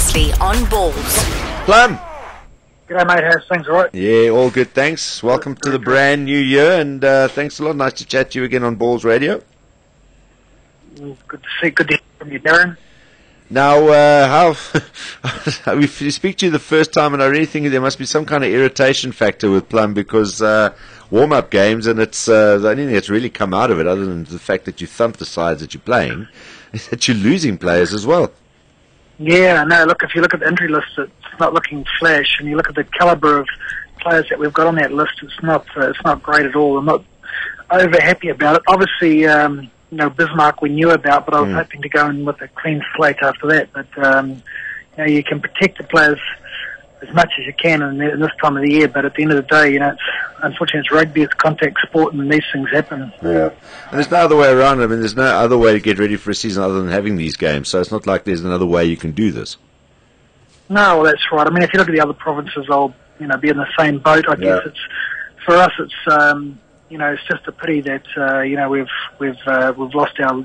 Previously on Balls. Plum. G'day, mate. How's things? All right? Yeah, all good, thanks. Welcome to the brand new year, and thanks a lot. Nice to chat to you again on Balls Radio. Good to hear from you, Darren. Now, if you speak to you the first time, and I really think there must be some kind of irritation factor with Plum, because warm-up games, and it's the only thing that's really come out of it, other than the fact that you thump the sides that you're playing, is that you're losing players as well. Yeah, no, look, if you look at the injury list, it's not looking flash, and you look at the calibre of players that we've got on that list, it's not great at all. I'm not over happy about it. Obviously, Bismarck we knew about, but I was hoping to go in with a clean slate after that. But you can protect the players as much as you can in this time of the year. But at the end of the day, unfortunately, it's rugby, it's contact sport, and these things happen. Yeah, and there's no other way around. I mean, there's no other way to get ready for a season other than having these games. So it's not like there's another way you can do this. No, well, that's right. I mean, if you look at the other provinces, they'll be in the same boat. I guess it's for us. It's just a pity that we've lost our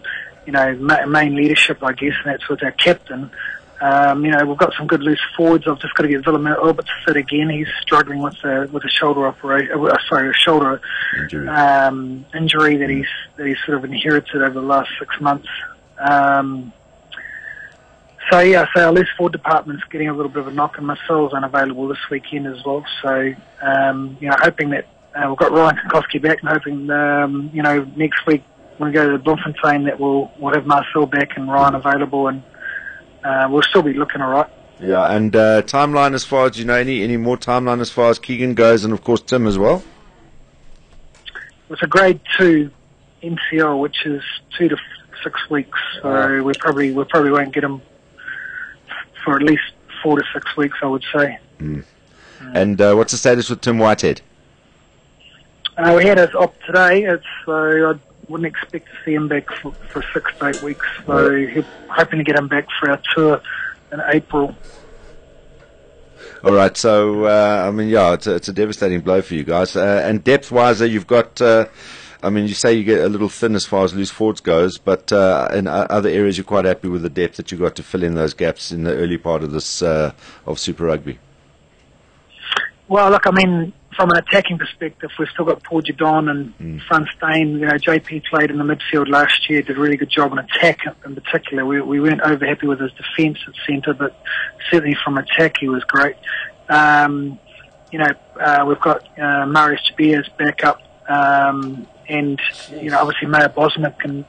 main leadership, I guess, and that's with our captain. We've got some good loose forwards. I've just got to get Willem Alberts fit again. He's struggling with a shoulder shoulder injury that he's sort of inherited over the last 6 months. So our loose forward department's getting a little bit of a knock, and Marcel's unavailable this weekend as well. So hoping that we've got Ryan Konkowski back, and hoping next week when we go to Bloemfontein that we'll have Marcel back and Ryan available, and we'll still be looking all right. Yeah, and timeline as far as, any more timeline as far as Keegan goes, and of course Tim as well? It's a grade 2 MCL, which is 2 to 6 weeks. So we probably won't get him for at least 4 to 6 weeks, I would say. And what's the status with Tim Whitehead? We had his op today, so I wouldn't expect to see him back for 6 to 8 weeks. So we're hoping to get him back for our tour in April. All right, so it's a devastating blow for you guys. And depth-wise, you've got. You say you get a little thin as far as loose forwards goes, but in other areas you're quite happy with the depth that you got to fill in those gaps in the early part of this of Super Rugby. Well, look, from an attacking perspective, we've still got Paul Jadon and Van Steen. JP played in the midfield last year, did a really good job in attack in particular. We weren't over happy with his defence at centre, but certainly from attack he was great. We've got Marius Jabias back up, and obviously Mayor Bosnick can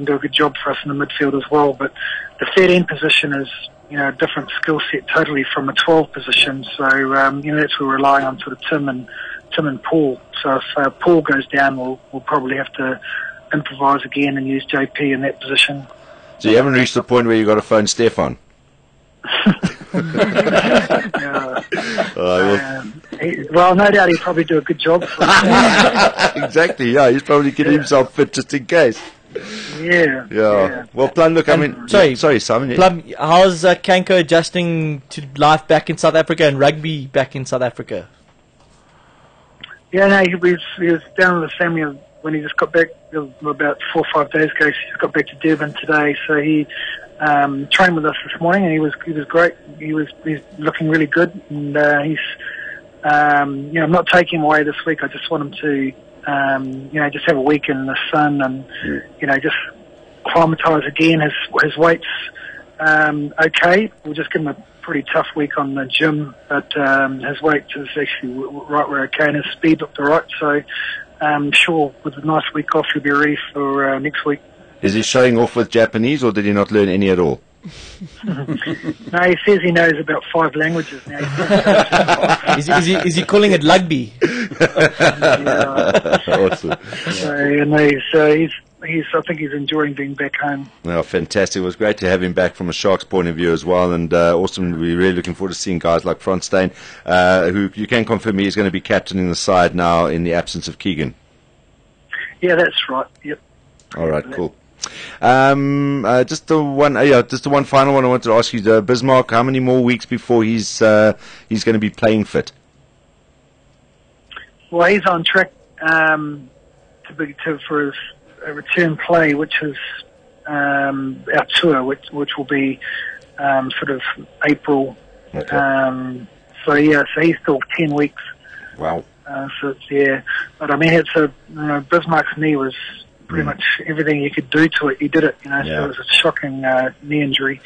do a good job for us in the midfield as well. But the third end position is a different skill set totally from a 12 position. So that's where we're relying on sort of Tim and Paul. So if Paul goes down, we'll probably have to improvise again and use JP in that position. So you haven't reached the point where you got to phone Stefan. Well, no doubt he'd probably do a good job for us. Exactly, yeah. He's probably getting himself fit just in case. Yeah. Well, Plum, look, sorry, Simon. Plum, how's Kanko adjusting to life back in South Africa and rugby back in South Africa? Yeah, no, he was down with the family when he just got back about 4 or 5 days ago. He just got back to Durban today, so he trained with us this morning, and he was great. He's looking really good, and I'm not taking him away this week. I just want him to just have a week in the sun and just acclimatise again. His weight's okay. We'll just give him a pretty tough week on the gym, but his weight is actually right where okay, and his speed looked all right. So I'm sure with a nice week off he'll be ready for next week. Is he showing off with Japanese, or did he not learn any at all? No, he says he knows about 5 languages now. Is he calling it rugby? Awesome. I think he's enjoying being back home. Oh, fantastic. It was great to have him back from a Sharks point of view as well, and awesome. We're really looking forward to seeing guys like Van Steen, who you can confirm he is going to be captaining the side now in the absence of Keegan. Yeah, that's right. Yep. All right, cool. Just the one final one I wanted to ask you, Bismarck. How many more weeks before he's going to be playing fit? Well, he's on track for his return play, which is our tour, which will be sort of April. Okay. So he's still 10 weeks. Wow. But I mean, Bismarck's knee was pretty much everything you could do to it. He did it, so it was a shocking knee injury.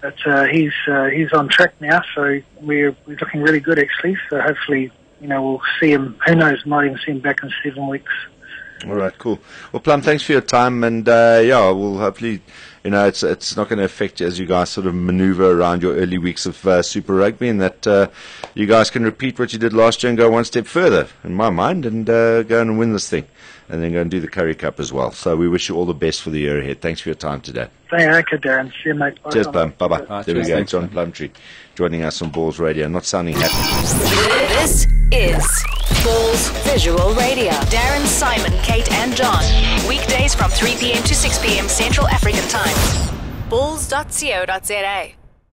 But he's on track now, so we're looking really good actually. So hopefully, we'll see him. Who knows? Might even see him back in 7 weeks. All right, cool. Well, Plum, thanks for your time, and we'll hopefully, it's not going to affect you as you guys sort of maneuver around your early weeks of Super Rugby, and that you guys can repeat what you did last year and go one step further, in my mind, and go and win this thing, and then go and do the Curry Cup as well. So we wish you all the best for the year ahead. Thanks for your time today. Thank you, Darren. See you, mate. Bye. Cheers, Plum. Bye-bye. Right, there we go. thanks, John Plumtree joining us on Balls Radio. Not sounding happy. This is Balls Visual Radio. Darren, Simon, Kate and John. Weekdays from 3 p.m. to 6 p.m. Central African Time. Balls.co.za